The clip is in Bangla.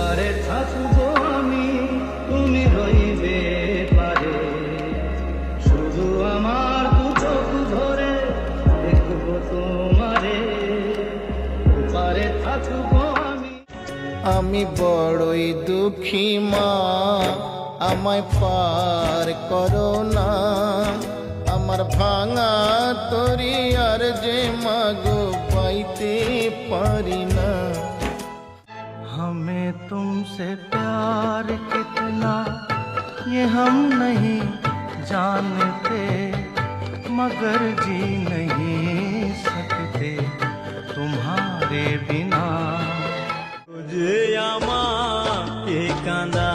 পারে থাকবো আমি, তুমি রইবে পারে, শুধু আমার দু চোখ ধরে দেখবো তোমারে, পারে থাকবো আমি। আমি বড়ই দুঃখী মা, আমায় পার করো না, আমার ভাঙা তরি আর যে মাগো পাইতে পারি না। हमें तुमसे प्यार कितना ये हम नहीं जानते, मगर जी नहीं सकते तुम्हारे बिना। तुझे আমাকে কাঁদা